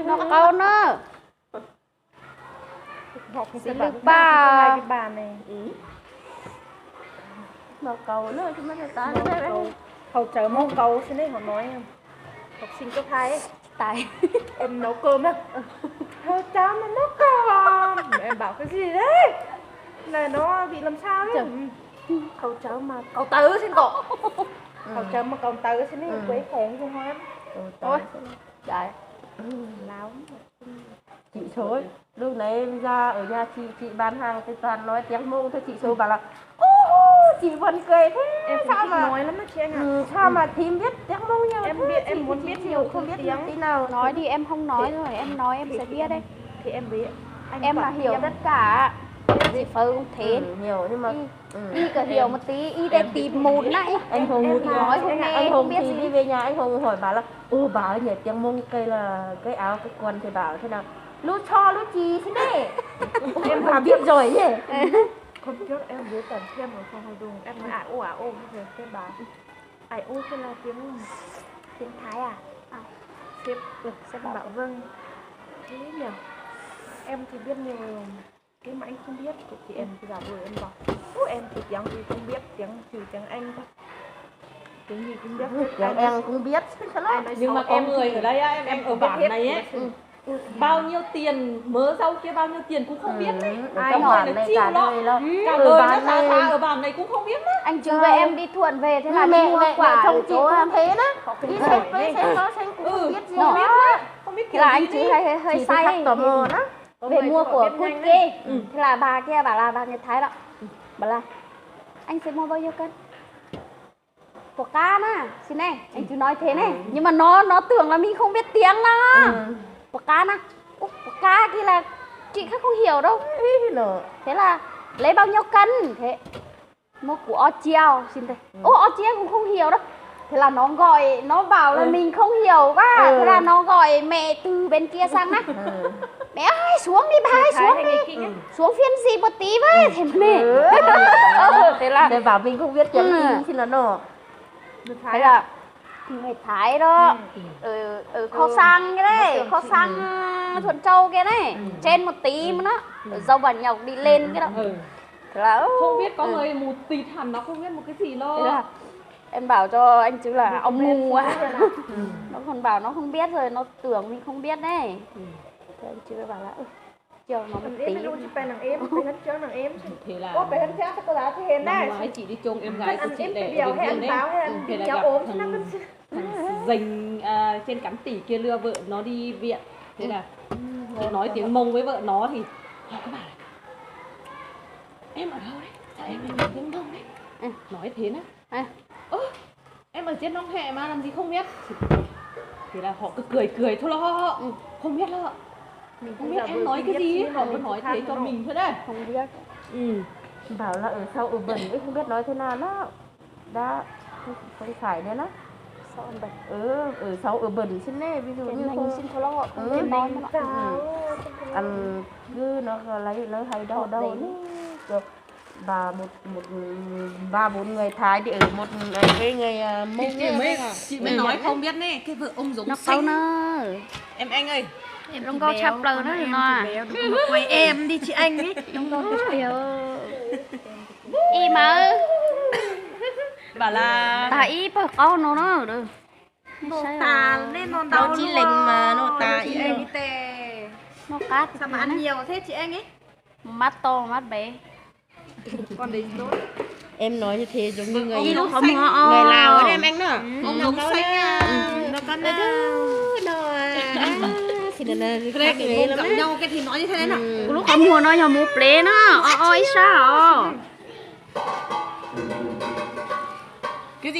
Nó câu nữa. Xin được ba cái bà này. Nó câu nữa chứ mà ta nó đây. Hậu trợ mong cầu xin đấy họ nói em. Học sinh cấp 2 ấy. Tại Em nấu cơm á. Thôi cháu mà nấu cơm. Em bảo cái gì đấy? Là nó bị làm sao đấy. Cậu cháu mà cậu tứ xin cậu. Cậu cháu mà cậu tứ xin đấy quấy khỏng cho hoa em. thôi. Đấy. Láo. Chị số ấy, lúc nãy em ra ở nhà chị bán hàng thì toàn nói tiếng Mông thôi, chị số bảo là ô chị buồn cười thế. Em sao thích mà nói lắm á chị anh ạ. sao mà thím biết tiếng Mông nhiều Em thế? biết, em Chị muốn thì biết chị nhiều không biết tiếng. tí nào. Nói đi em không nói rồi, em nói em sẽ biết đấy. Thì em biết. Em là hiểu tất cả. Chị Phơ cũng thế. Nhiều nhưng mà Y cả hiểu một tí, y để tìm một này. anh Hùng nói không nghe, anh không Hùng biết thì gì. đi về nhà anh Hùng hỏi bảo là bảo ơi nhảy tiếng Mông cây là cái áo cái quần thì bảo thế nào lú cho lú chi thế này em bà biết rồi nhỉ. Hôm trước em biết tận thêm ở phòng học đường em nói ả ô rồi cái bà ải ô thế là tiếng Thái à? Sếp bảo vâng thế nhỉ. Em thì biết nhiều cái mà anh không biết thì em thì bảo vừa em bảo em thì tiếng gì không biết tiếng tiếng Anh thôi tiếng gì cũng biết Tiếng em cũng biết nhưng mà có người ở đây á em ở bản này ấy bao nhiêu tiền mớ rau kia bao nhiêu tiền cũng không biết đấy. ai hỏi này cả đời lo cả đời nó xa ở bản này cũng không biết đấy. Anh chứ với em đi thuận về thế là đi mẹ mua mẹ quả trong ở chị chỗ cũng thế đó đi xem với xem nó xem cũng không biết gì nó hết không biết thế kiểu là gì anh chứ đấy. hơi chỉ say tò mò đó về mua của Cút kia. Thế là bà kia bảo là bà Nhật Thái đó. Bảo là anh sẽ mua bao nhiêu cân? Của cá nè, xin này, anh chứ nói thế này. Nhưng mà nó tưởng là mình không biết tiếng đó. Của cá nè. Của cá kia là chị khác không hiểu đâu. Thế là lấy bao nhiêu cân? Thế mua của o chiao, xin đây. O chiao cũng không hiểu đâu. Thế là nó gọi, nó bảo là mình không hiểu quá. Thế là nó gọi mẹ từ bên kia sang nè. Mẹ ơi xuống đi bà ơi xuống đi. Xuống phiên gì một tí với. Thế mà mẹ. Thế là để bảo mình không biết tiếng gì thì là nó thế là người Thái đó ở kho sang cái đấy, kho sang Thuận Châu kia đấy, trên một tí mà nó dâu bà nhọc đi lên cái đó. Thế là Không biết có người mù tịt hẳn nó không biết một cái gì lo. thế là em bảo cho anh chứ là ông ngu quá. Nó còn bảo nó không biết rồi, nó tưởng mình không biết đấy. Thế anh chứ bảo là chiều nó một tí. em luôn phải nàng em phải hết cho nàng em Thế là phải hết cha có giá thì hiện năm đây ngoái chị đi chồng em gái của chị để điều hay ăn báo hay ăn thế là cháu gặp ốm thằng dành trên cắn tỉ kia lừa vợ nó đi viện. Thế là chị nói tiếng Mông với vợ nó thì họ có bảo là em ở đâu đấy? Sao em nói tiếng Mông đấy? Nói thế á. Em ở trên Long Hệ mà làm gì không biết. Thế là họ cứ cười thôi lo. Không biết lo. Không biết em nói cái gì, họ cứ nói thế cho mình thôi đấy. Không biết. bảo là ở sau ở bẩn ấy không biết nói thế nào nó đã không phải nữa nó Sao ăn bẩn? ở sau ở bẩn xin nè ví dụ như không xin thôi lo không biết nói nó ăn cứ nó lấy hay đâu đâu rồi bà một ba bốn người Thái thì ở một cái người Mông Chị mới nói không biết nè, cái vợ ông giống nó xanh. câu nó Em anh ơi, em không có chắp lời nó mà quay em đi chị anh ấy không có điều y mà bảo là ta y bà con nó được nó tà nên nó đâu đau chi lình mà nó tà chị anh đi tè nó cát sao mà ăn nhiều thế chị anh ấy mắt to mắt bé con đấy tốt em nói như thế giống như người ông người xanh, Lào ấy em anh đó ông giống xanh nó con thì là cái gặp nhau cái thì nói như thế nào. lúc có mua nó nhỏ mua plé nó ôi sao